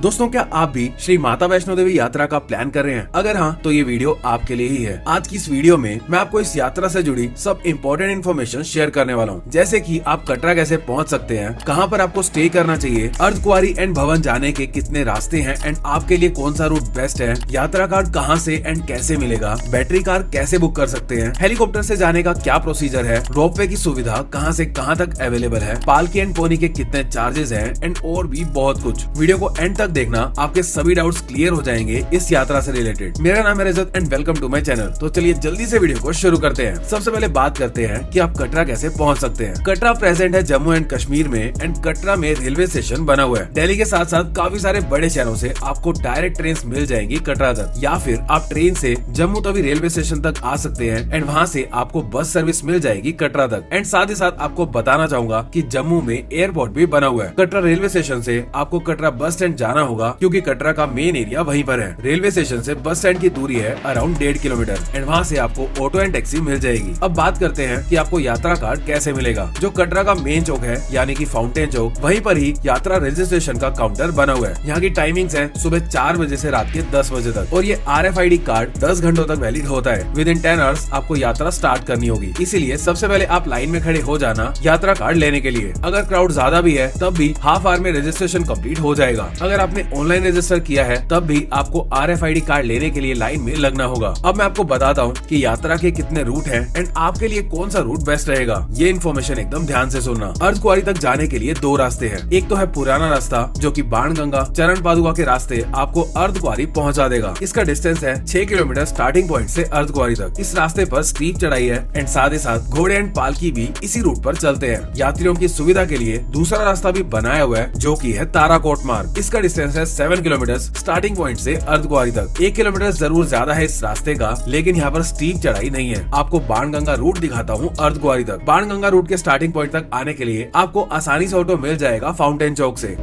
दोस्तों, क्या आप भी श्री माता वैष्णो देवी यात्रा का प्लान कर रहे हैं? अगर हाँ, तो ये वीडियो आपके लिए ही है। आज की इस वीडियो में मैं आपको इस यात्रा से जुड़ी सब इम्पोर्टेंट इन्फॉर्मेशन शेयर करने वाला हूँ, जैसे कि आप कटरा कैसे पहुँच सकते हैं, कहाँ पर आपको स्टे करना चाहिए, अर्धकुंवारी एंड भवन जाने के कितने रास्ते हैं एंड आपके लिए कौन सा रूट बेस्ट है, यात्रा कार्ड कहाँ से एंड कैसे मिलेगा, बैटरी कार कैसे बुक कर सकते हैं, हेलीकॉप्टर से जाने का क्या प्रोसीजर है, रोपवे की सुविधा कहाँ से कहाँ तक अवेलेबल है, पालकी एंड पोनी के कितने चार्जेस हैं एंड और भी बहुत कुछ। वीडियो को एंड तक देखना, आपके सभी डाउट्स क्लियर हो जाएंगे इस यात्रा से रिलेटेड। मेरा नाम है Rajat and welcome to my channel. तो चलिए जल्दी से वीडियो को शुरू करते हैं। सबसे पहले बात करते हैं कि आप कटरा कैसे पहुंच सकते हैं। कटरा प्रेजेंट है जम्मू एंड कश्मीर में एंड कटरा में रेलवे स्टेशन बना हुआ है। दिल्ली के साथ साथ काफी सारे बड़े शहरों से आपको डायरेक्ट ट्रेन मिल जाएंगी कटरा तक, या फिर आप ट्रेन से जम्मू तवी रेलवे स्टेशन तक आ सकते हैं एंड वहाँ से आपको बस सर्विस मिल जाएगी कटरा तक। एंड साथ ही साथ आपको बताना चाहूंगा कि जम्मू में एयरपोर्ट भी बना हुआ है। कटरा रेलवे स्टेशन से आपको कटरा बस स्टैंड जाना होगा, क्योंकि कटरा का मेन एरिया वहीं पर है। रेलवे स्टेशन से बस स्टैंड की दूरी है अराउंड 1.5 किलोमीटर एंड वहाँ से आपको ऑटो एंड टैक्सी मिल जाएगी। अब बात करते हैं कि आपको यात्रा कार्ड कैसे मिलेगा। जो कटरा का मेन चौक है यानी कि फाउंटेन चौक, वहीं पर ही यात्रा रजिस्ट्रेशन का काउंटर बना हुआ है। यहाँ की टाइमिंग्स है सुबह 4 बजे से रात के 10 बजे तक, और ये RFID कार्ड 10 घंटों तक वैलिड होता है। विद इन 10 आवर्स आपको यात्रा स्टार्ट करनी होगी, इसीलिए सबसे पहले आप लाइन में खड़े हो जाना यात्रा कार्ड लेने के लिए। अगर क्राउड ज्यादा भी है तब भी हाफ आवर में रजिस्ट्रेशन कंप्लीट हो जाएगा। अगर आपने ऑनलाइन रजिस्टर किया है तब भी आपको RFID कार्ड लेने के लिए लाइन में लगना होगा। अब मैं आपको बताता हूँ कि यात्रा के कितने रूट हैं एंड आपके लिए कौन सा रूट बेस्ट रहेगा। ये इन्फॉर्मेशन एकदम ध्यान से सुनना। अर्धकुंवारी तक जाने के लिए 2 रास्ते हैं। एक तो है पुराना रास्ता, जो कि बाणगंगा चरण पादुका के रास्ते आपको अर्धकुंवारी पहुंचा देगा। इसका डिस्टेंस है 6 किलोमीटर स्टार्टिंग पॉइंट से अर्धकुंवारी तक। इस रास्ते पर स्टीप चढ़ाई है एंड साथ ही साथ घोड़े एंड पालकी भी इसी रूट पर चलते हैं। यात्रियों की सुविधा के लिए दूसरा रास्ता भी बनाया हुआ है, जो की है ताराकोट मार्ग। इसका डिस्टेंस है 7 किलोमीटर स्टार्टिंग पॉइंट से अर्धकुंवारी तक। 1 किलोमीटर जरूर ज्यादा है इस रास्ते का, लेकिन यहाँ पर स्टीप चढ़ाई नहीं है। आपको बाणगंगा रूट दिखाता हूँ अर्धकुंवारी तक। बाणगंगा रूट के स्टार्टिंग पॉइंट तक आने के लिए आपको आसानी से ऑटो मिल जाएगा फाउंटेन चौक से।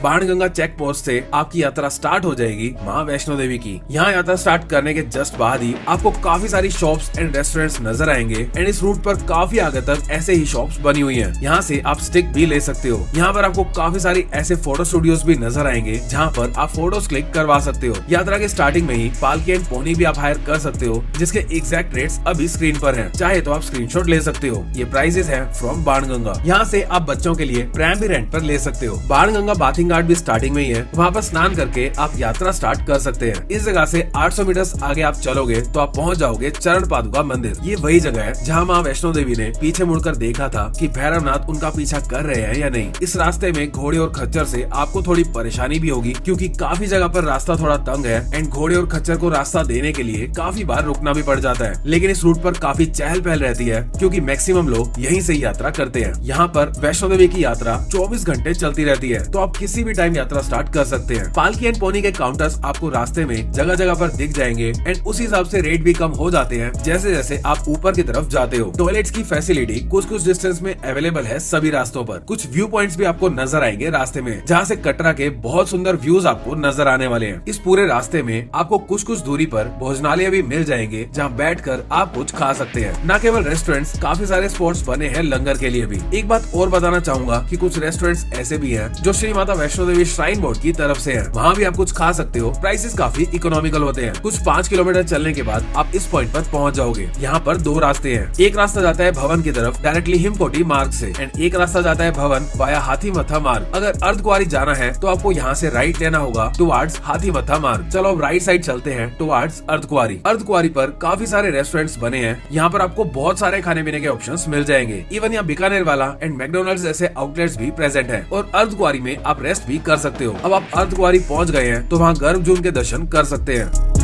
बाणगंगा चेक पोस्ट से आपकी यात्रा स्टार्ट हो जाएगी माँ वैष्णो देवी की। यहाँ यात्रा स्टार्ट करने के जस्ट बाद ही आपको काफी सारी शॉप्स एंड रेस्टोरेंट्स नजर आएंगे एंड इस रूट पर काफी आगे तक ऐसे ही शॉप्स बनी हुई हैं। यहाँ से आप स्टिक भी ले सकते हो। यहाँ पर आपको काफी सारी ऐसे फोटो स्टूडियोज भी नजर आएंगे, जहाँ पर आप फोटोज क्लिक करवा सकते हो। यात्रा के स्टार्टिंग में ही पालकी एंड पोनी भी आप हायर कर सकते हो, जिसके एग्जैक्ट रेट्स अभी स्क्रीन पर हैं। चाहे तो आप स्क्रीनशॉट ले सकते हो। ये प्राइसेस हैं फ्रॉम बाणगंगा। यहाँ से आप बच्चों के लिए प्रैम भी रेंट पर ले सकते हो। बाणगंगा बाथिंग घाट भी स्टार्टिंग में ही है, वहाँ पर स्नान करके आप यात्रा स्टार्ट कर सकते हैं। इस जगह से 800 मीटर आगे आप चलोगे तो आप पहुँच जाओगे चरण पादुका मंदिर। ये वही जगह है जहाँ माँ वैष्णो देवी ने पीछे मुड़कर देखा था कि भैरवनाथ उनका पीछा कर रहे हैं या नहीं। इस रास्ते में घोड़े और खच्चर से आपको थोड़ी परेशानी भी होगी, क्योंकि काफी जगह पर रास्ता थोड़ा तंग है एंड घोड़े और खच्चर को रास्ता देने के लिए काफी बार रुकना भी पड़ जाता है। लेकिन इस रूट पर काफी चहल पहल रहती है, क्योंकि मैक्सिमम लोग यहीं से यात्रा करते हैं। यहाँ पर वैष्णो देवी की यात्रा 24 घंटे चलती रहती है, तो आप किसी भी टाइम यात्रा स्टार्ट कर सकते हैं। पालकी एंड पोनी के काउंटर्स आपको रास्ते में जगह जगह पर दिख जाएंगे एंड उस हिसाब से रेट भी कम हो जाते हैं जैसे जैसे आप ऊपर की तरफ जाते हो। टॉयलेट्स की फैसिलिटी कुछ कुछ डिस्टेंस में अवेलेबल है सभी रास्तों पर। कुछ व्यू पॉइंट्स भी आपको नजर आएंगे रास्ते में, जहाँ से कटरा के बहुत सुंदर व्यूज आपको नजर आने वाले हैं। इस पूरे रास्ते में आपको कुछ कुछ दूरी पर भोजनालय भी मिल जाएंगे, जहाँ बैठकर आप कुछ खा सकते हैं। न केवल रेस्टोरेंट्स, काफी सारे स्पॉट्स बने हैं लंगर के लिए भी। एक बात और बताना चाहूंगा कि कुछ रेस्टोरेंट्स ऐसे भी हैं जो श्री माता वैष्णो देवी श्राइन बोर्ड की तरफ से है। वहाँ भी आप कुछ खा सकते हो। प्राइसेस काफी इकोनॉमिकल होते हैं। कुछ 5 किलोमीटर चलने के बाद आप इस पॉइंट पर पहुँच जाओगे। यहाँ पर 2 रास्ते हैं। एक रास्ता जाता है भवन की तरफ डायरेक्टली हिमकोटी मार्ग से एंड एक रास्ता जाता है भवन वाया हाथीमथा मार्ग। अगर अर्धकुंवारी जाना है तो आपको यहाँ से राइट लेना होगा टुवर्ड्स हाथीमथा मार्ग। चलो अब राइट साइड चलते हैं टुवर्ड्स अर्धकुंवारी। अर्धकुंवारी पर काफी सारे रेस्टोरेंट्स बने हैं। यहाँ पर आपको बहुत सारे खाने पीने के ऑप्शंस मिल जाएंगे। इवन यहाँ बीकानेर वाला एंड मैकडोनल्ड्स जैसे आउटलेट्स भी प्रेजेंट है, और अर्धकुंवारी में आप रेस्ट भी कर सकते हो। अब आप अर्धकुंवारी पहुँच गए हैं तो वहाँ गर्भजून के दर्शन कर सकते हैं।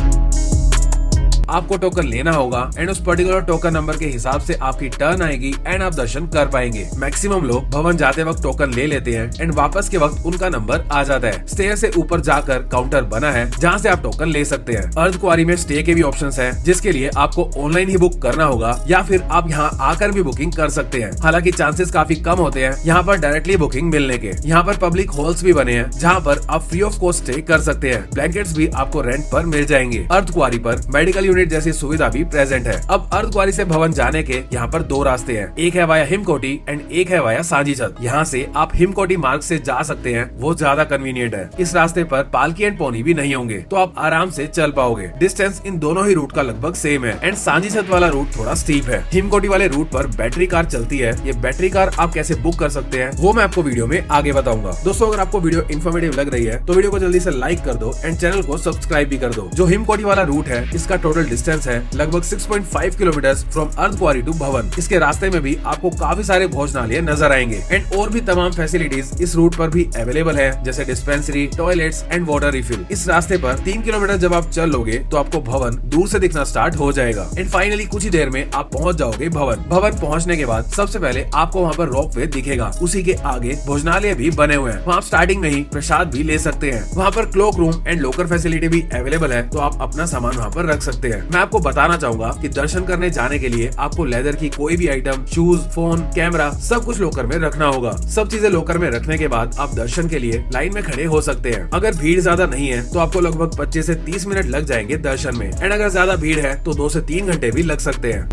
आपको टोकन लेना होगा एंड उस पर्टिकुलर टोकन नंबर के हिसाब से आपकी टर्न आएगी एंड आप दर्शन कर पाएंगे। मैक्सिमम लोग भवन जाते वक्त टोकन ले लेते हैं एंड वापस के वक्त उनका नंबर आ जाता है। स्टेयर से ऊपर जाकर काउंटर बना है, जहाँ से आप टोकन ले सकते हैं। अर्धकुंवारी में स्टे के भी ऑप्शंस हैं, जिसके लिए आपको ऑनलाइन ही बुक करना होगा, या फिर आप यहाँ आकर भी बुकिंग कर सकते हैं। हालांकि चांसेस काफी कम होते हैं यहाँ पर डायरेक्टली बुकिंग मिलने के। यहाँ पर पब्लिक हॉल्स भी बने हैं, जहाँ पर आप फ्री ऑफ कॉस्ट स्टे कर सकते हैं। ब्लैंकेट्स भी आपको रेंट पर मिल जाएंगे। अर्धकुंवारी पर मेडिकल यूनिट यूनिट जैसी सुविधा भी प्रेजेंट है। अब अर्धकुंवारी से भवन जाने के यहाँ पर दो रास्ते हैं, एक है वाया हिमकोटी एंड एक है वाया सांची छत। यहाँ से आप हिमकोटी मार्ग से जा सकते हैं, वो ज्यादा कन्वीनियंट है। इस रास्ते पर पालकी एंड पोनी भी नहीं होंगे, तो आप आराम से चल पाओगे। डिस्टेंस इन दोनों ही रूट का लगभग सेम है एंड सांची छत वाला रूट थोड़ा स्टीप है। हिमकोटी वाले रूट पर बैटरी कार चलती है। ये बैटरी कार आप कैसे बुक कर सकते हैं वो मैं आपको वीडियो में आगे बताऊंगा। दोस्तों, अगर आपको वीडियो इन्फॉर्मेटिव लग रही है तो वीडियो को जल्दी से लाइक कर दो एंड चैनल को सब्सक्राइब भी कर दो। जो हिमकोटी वाला रूट है इसका टोटल डिस्टेंस है लगभग 6.5 किलोमीटर फ्रॉम अर्धकुंवारी टू भवन। इसके रास्ते में भी आपको काफी सारे भोजनालय नजर आएंगे एंड और भी तमाम फैसिलिटीज इस रूट पर भी अवेलेबल है, जैसे dispensary, toilets and water refill. इस रास्ते पर 3 किलोमीटर जब आप चल लोगे तो आपको भवन दूर से दिखना स्टार्ट हो जाएगा एंड फाइनली कुछ ही देर में आप पहुंच जाओगे भवन। भवन पहुंचने के बाद सबसे पहले आपको वहां पर रोप वे दिखेगा। उसी के आगे भोजनालय भी बने हुए हैं, वहाँ स्टार्टिंग में ही प्रसाद भी ले सकते हैं। वहाँ पर cloak room and locker facility भी अवेलेबल है, तो आप अपना सामान वहाँ पर रख सकते हैं। मैं आपको बताना चाहूंगा कि दर्शन करने जाने के लिए आपको लेदर की कोई भी आइटम, शूज, फोन, कैमरा सब कुछ लोकर में रखना होगा। सब चीजें लोकर में रखने के बाद आप दर्शन के लिए लाइन में खड़े हो सकते हैं। अगर भीड़ ज्यादा नहीं है तो आपको लगभग 25 से 30 मिनट लग जाएंगे दर्शन में एंड अगर ज्यादा भीड़ है तो 2 से 3 घंटे भी लग सकते हैं।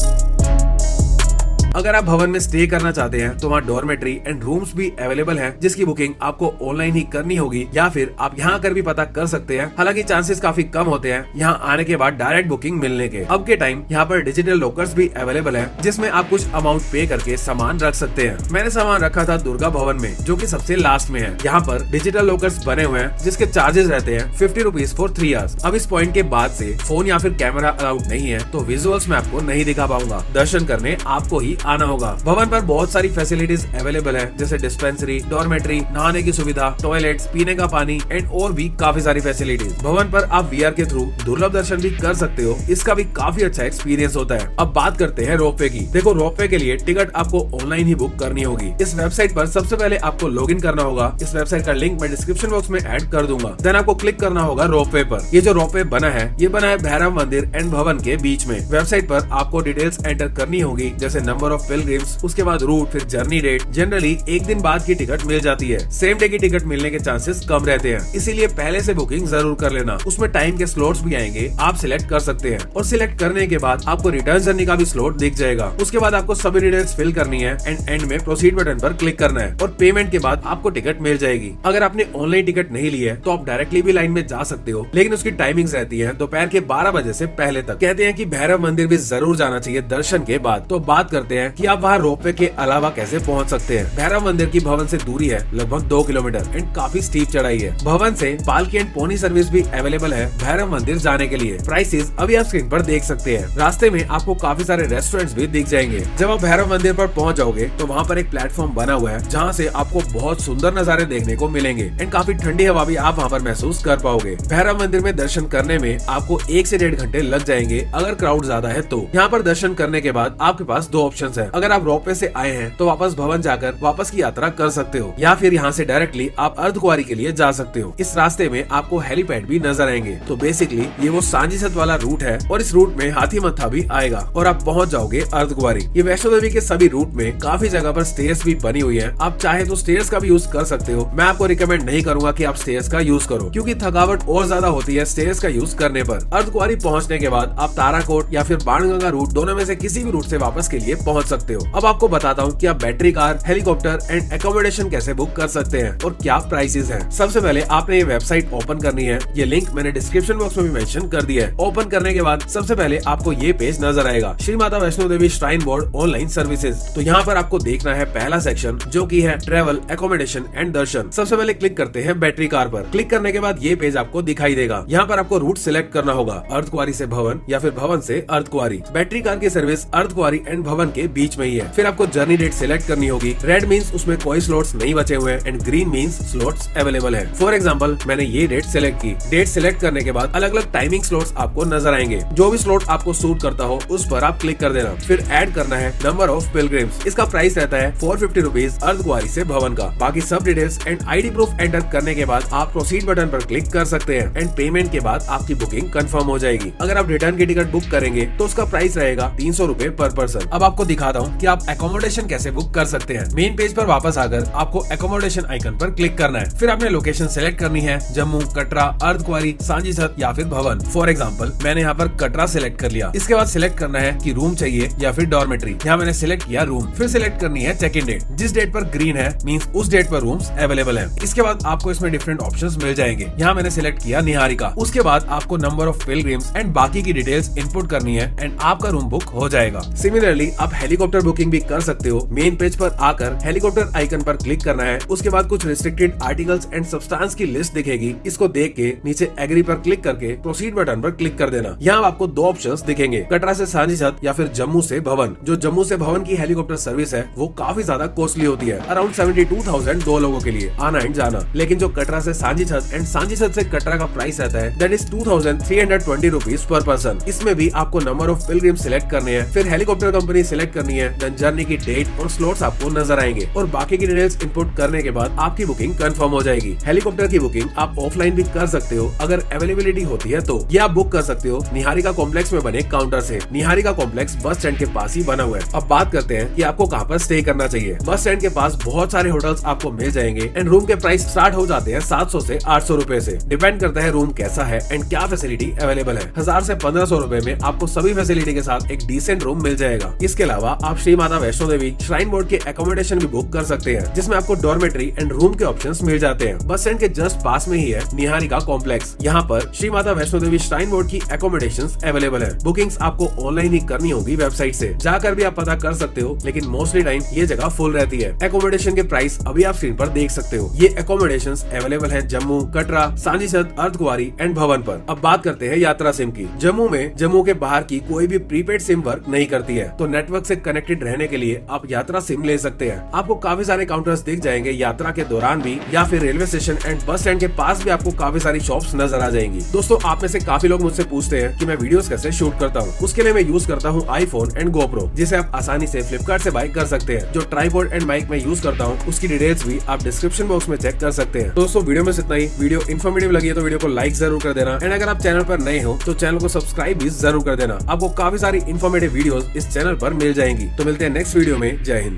अगर आप भवन में स्टे करना चाहते हैं तो वहाँ डॉर्मेट्री एंड रूम्स भी अवेलेबल हैं, जिसकी बुकिंग आपको ऑनलाइन ही करनी होगी या फिर आप यहाँ कर भी पता कर सकते हैं। हालांकि चांसेस काफी कम होते हैं यहाँ आने के बाद डायरेक्ट बुकिंग मिलने के। अब के टाइम यहाँ पर डिजिटल लॉकर्स भी अवेलेबल है, जिसमें आप कुछ अमाउंट पे करके सामान रख सकते हैं। मैंने सामान रखा था दुर्गा भवन में, जो की सबसे लास्ट में है। यहाँ पर डिजिटल लॉकर्स बने हुए हैं जिसके चार्जेस रहते हैं 50 रुपीज फॉर 3 आवर्स। अब इस पॉइंट के बाद से फोन या फिर कैमरा अलाउड नहीं है, तो विजुअल्स में आपको नहीं दिखा पाऊंगा। दर्शन करने आपको ही आना होगा। भवन पर बहुत सारी फैसिलिटीज अवेलेबल है, जैसे डिस्पेंसरी, डॉर्मेट्री, नहाने की सुविधा, टॉयलेट्स, पीने का पानी एंड और भी काफी सारी फैसिलिटीज। भवन पर आप वीआर के थ्रू दुर्लभ दर्शन भी कर सकते हो, इसका भी काफी अच्छा एक्सपीरियंस होता है। अब बात करते हैं रोपवे की। देखो, रोपवे के लिए टिकट आपको ऑनलाइन ही बुक करनी होगी। इस वेबसाइट पर सबसे पहले आपको लॉग इन करना होगा। इस वेबसाइट का लिंक मैं डिस्क्रिप्शन बॉक्स में ऐड कर दूंगा। देन आपको क्लिक करना होगा रोपवे पर। ये जो रोपवे बना है ये बना है भैरव मंदिर एंड भवन के बीच में। वेबसाइट पर आपको डिटेल्स एंटर करनी होगी, जैसे नंबर ऑफ पिलग्रिम्स, उसके बाद रूट, फिर जर्नी डेट। जनरली एक दिन बाद की टिकट मिल जाती है। सेम डे की टिकट मिलने के चांसेस कम रहते हैं, इसीलिए पहले से बुकिंग जरूर कर लेना। उसमें टाइम के स्लॉट्स भी आएंगे, आप सिलेक्ट कर सकते हैं और सिलेक्ट करने के बाद आपको रिटर्न जर्नी का भी स्लॉट दिख जाएगा। उसके बाद आपको सभी डिटेल्स फिल करनी है एंड एंड में प्रोसीड बटन पर क्लिक करना है और पेमेंट के बाद आपको टिकट मिल जाएगी। अगर आपने ऑनलाइन टिकट नहीं ली है तो आप डायरेक्टली भी लाइन में जा सकते हो, लेकिन उसकी टाइमिंग्स रहती है दोपहर के 12 बजे से पहले तक। कहते हैं कि भैरव मंदिर भी जरूर जाना चाहिए दर्शन के बाद। तो बात करते हैं कि आप वहाँ रोपवे के अलावा कैसे पहुंच सकते हैं। भैरव मंदिर की भवन से दूरी है लगभग 2 किलोमीटर एंड काफी स्टीप चढ़ाई है। भवन से पालकी एंड पोनी सर्विस भी अवेलेबल है भैरव मंदिर जाने के लिए। प्राइसेस अभी आप स्क्रीन पर देख सकते हैं। रास्ते में आपको काफी सारे रेस्टोरेंट्स भी दिख जाएंगे। जब आप भैरव मंदिर पर पहुंच जाओगे तो वहाँ पर एक प्लेटफॉर्म बना हुआ है, जहाँ से आपको बहुत सुंदर नजारे देखने को मिलेंगे एंड काफी ठंडी हवा भी आप वहाँ पर महसूस कर पाओगे। भैरव मंदिर में दर्शन करने में आपको 1 से 1.5 घंटे लग जाएंगे अगर क्राउड ज्यादा है तो। यहाँ पर दर्शन करने के बाद आपके पास 2 ऑप्शन है। अगर आप रोपवे से आए हैं तो वापस भवन जाकर वापस की यात्रा कर सकते हो, या फिर यहाँ से डायरेक्टली आप अर्धकुंवारी के लिए जा सकते हो। इस रास्ते में आपको हेलीपैड भी नजर आएंगे। तो बेसिकली ये वो सांची छत वाला रूट है और इस रूट में हाथी मत्था भी आएगा और आप पहुंच जाओगे अर्धकुंवारी। ये वैष्णो देवी के सभी रूट में काफी जगह पर स्टेयर्स भी बनी हुई है। आप चाहे तो स्टेयर्स का भी यूज कर सकते हो। मैं आपको रिकमेंड नहीं करूंगा कि आप स्टेयर्स का यूज करो, क्योंकि थकावट और ज्यादा होती है स्टेयर्स का यूज करने पर। अर्धकुंवारी पहुंचने के बाद आप ताराकोट या फिर बाणगंगा रूट, दोनों में से किसी भी रूट से वापस के लिए पहुंच सकते हो। अब आपको बताता हूँ कि आप battery car, helicopter and accommodation कैसे बुक कर सकते हैं और क्या प्राइसेस हैं। सबसे पहले आपने ये वेबसाइट ओपन करनी है। ये लिंक मैंने डिस्क्रिप्शन बॉक्स में भी मेंशन कर दिया है। ओपन करने के बाद सबसे पहले आपको ये पेज नजर आएगा, Shri Mata Vaishno Devi shrine board online services. तो यहाँ पर आपको देखना है पहला सेक्शन, जो की है ट्रेवल, एकोमोडेशन एंड दर्शन। सबसे पहले क्लिक करते हैं बैटरी कार पर। क्लिक करने के बाद ये पेज आपको दिखाई देगा। यहाँ पर आपको रूट सिलेक्ट करना होगा, अर्धकुंवारी से भवन या फिर भवन से अर्धकुंवारी। बैटरी कार की सर्विस अर्धकुंवारी एंड भवन के बीच में ही है। फिर आपको जर्नी डेट सिलेक्ट करनी होगी। रेड मीन्स उसमें कोई स्लॉट्स नहीं बचे हुए हैं and green means slots available है। फॉर एग्जांपल मैंने ये डेट सिलेक्ट की। डेट सिलेक्ट करने के बाद अलग अलग टाइमिंग स्लॉट्स आपको नजर आएंगे। जो भी स्लॉट आपको सूट करता हो उस पर आप क्लिक कर देना। फिर ऐड करना है नंबर ऑफ पिलग्रिम्स। इसका प्राइस रहता है 450 रुपीज अर्धकुंवारी से भवन का। बाकी सब details and ID proof enter करने के बाद आप प्रोसीड बटन पर क्लिक कर सकते हैं एंड पेमेंट के बाद आपकी बुकिंग कंफर्म हो जाएगी। अगर आप रिटर्न की टिकट बुक करेंगे तो उसका प्राइस रहेगा 300 रुपए पर पर्सन। अब आपको दिखाता हूँ कि आप एकोमोडेशन कैसे बुक कर सकते हैं। मेन पेज पर वापस आकर आपको एकोमोडेशन आइकन पर क्लिक करना है। फिर आपने लोकेशन सेलेक्ट करनी है, जम्मू, कटरा, अर्धकुंवारी, सांची छत या फिर भवन। फॉर एग्जाम्पल मैंने यहाँ पर कटरा सिलेक्ट कर लिया। इसके बाद सिलेक्ट करना है कि रूम चाहिए या फिर डॉर्मेट्री। यहाँ मैंने सिलेक्ट किया रूम। फिर सिलेक्ट करनी है चेक इन डेट। जिस डेट पर ग्रीन है मींस उस डेट पर रूम्स अवेलेबल हैं। इसके बाद आपको इसमें डिफरेंट ऑप्शंस मिल जाएंगे। यहाँ मैंने सिलेक्ट किया निहारिका। उसके बाद आपको नंबर ऑफ पिलग्रिम्स एंड बाकी की डिटेल्स इनपुट करनी है एंड आपका रूम बुक हो जाएगा। सिमिलरली आप हेलीकॉप्टर बुकिंग भी कर सकते हो। मेन पेज पर आकर हेलीकॉप्टर आइकन पर क्लिक करना है। उसके बाद कुछ रिस्ट्रिक्टेड आर्टिकल्स एंड सब्सटेंस की लिस्ट दिखेगी। इसको देख के नीचे एग्री पर क्लिक करके प्रोसीड बटन पर क्लिक कर देना। यहाँ आपको दो ऑप्शंस दिखेंगे, कटरा से सांची छत या फिर जम्मू से भवन। जो जम्मू से भवन की हेलीकॉप्टर सर्विस है वो काफी ज्यादा कॉस्टली होती है, अराउंड 72,000 दो लोगों के लिए आना एंड जाना। लेकिन जो कटरा से सांची छत एंड सांची छत से कटरा का प्राइस रहता है that is 2,320 rupees per person. इसमें भी आपको नंबर ऑफ पिलग्रिम सिलेक्ट करने हैं, फिर हेलीकॉप्टर कंपनी सिलेक्ट करनी है, देन जर्नी की डेट और स्लॉट्स आपको नजर आएंगे और बाकी की डिटेल्स इनपुट करने के बाद आपकी बुकिंग कंफर्म हो जाएगी। हेलीकॉप्टर की बुकिंग आप ऑफलाइन भी कर सकते हो, अगर अवेलेबिलिटी होती है तो। ये आप बुक कर सकते हो निहारिका कॉम्प्लेक्स में बने काउंटर से। निहारिका कॉम्प्लेक्स बस स्टैंड के पास ही बना हुआ है। अब बात करते हैं कि आपको कहाँ पर स्टे करना चाहिए। बस स्टैंड के पास बहुत सारे होटल्स आपको मिल जाएंगे एंड रूम के प्राइस स्टार्ट हो जाते हैं 700 से 800 रुपए से। डिपेंड करता है रूम कैसा है एंड क्या फैसिलिटी अवेलेबल है। 1000 से 1500 रुपए में आपको सभी फैसिलिटी के साथ एक डिसेंट रूम मिल जाएगा। इसके अलावा आप श्री माता वैष्णो देवी श्राइन बोर्ड के एकोमोडेशन भी बुक कर सकते हैं, जिसमें आपको डॉर्मेट्री एंड रूम के ऑप्शंस मिल जाते हैं। बस स्टैंड के जस्ट पास में ही है निहारिका कॉम्प्लेक्स। यहाँ पर श्री माता वैष्णो देवी श्राइन बोर्ड की एकोमोडेशंस अवेलेबल है। बुकिंग्स आपको ऑनलाइन ही करनी होगी, वेबसाइट से जाकर भी आप पता कर सकते हो, लेकिन मोस्टली टाइम ये जगह फुल रहती है। एकोमोडेशन के प्राइस अभी आप स्क्रीन पर देख सकते हो। ये एकोमोडेशंस अवेलेबल है जम्मू, कटरा, सांची छत, अर्धकुंवारी एंड भवन पर। अब बात करते हैं यात्रा सिम की। जम्मू के बाहर की कोई भी प्रीपेड सिम वर्क नहीं करती है, तो नेटवर्क से कनेक्टेड रहने के लिए आप यात्रा सिम ले सकते हैं। आपको काफी सारे काउंटर्स दिख जाएंगे यात्रा के दौरान भी, या फिर railway station and bus stand के पास भी आपको काफी सारी शॉप्स नजर आ जाएंगी। दोस्तों आप में से काफी लोग मुझसे पूछते हैं कि मैं वीडियोस कैसे शूट करता हूँ। उसके लिए मैं यूज करता हूँ आईफोन एंड गोप्रो, जिसे आप आसानी से फ्लिपकार्ट से बाय कर सकते हैं। जो ट्राइपॉड एंड माइक में यूज करता हूँ उसकी डिटेल्स भी आप डिस्क्रिप्शन बॉक्स में चेक कर सकते हैं। दोस्तों वीडियो में इतना ही। वीडियो इन्फॉर्मेटिव लगी है तो वीडियो को लाइक जरूर कर देना एंड अगर आप चैनल पर नए हो तो चैनल को सब्सक्राइब भी जरूर कर देना। आपको काफी सारी इन्फॉर्मेटिव वीडियोस इस चैनल पर मिल जाएंगी। तो मिलते हैं नेक्स्ट वीडियो में। जय हिंद।